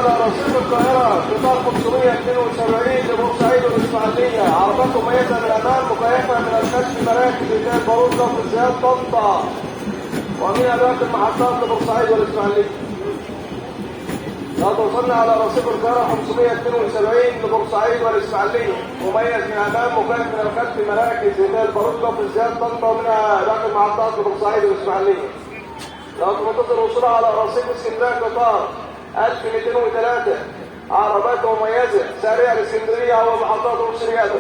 على رصيف القاهرة قطار 572 لبورسعيد والإسماعيلية. عربات مميزة من الأمام مكيفة من الخلف مراكز إنتاج البارود ضغط الزياد طنطا ومن باقي المحطات لبورسعيد والإسماعيلية. لا توصلنا على رصيف القاهرة 572 لبورسعيد والإسماعيلية مميز من الأمام مكيف من الخلف مراكز إنتاج البارود ضغط الزياد طنطا ومن باقي المحطات لبورسعيد والإسماعيلية. لا تنتظر الوصول على رصيف اسكندرية قطار 1203 عربات مميزة سريعة لاسكندرية ومحطات المصريات.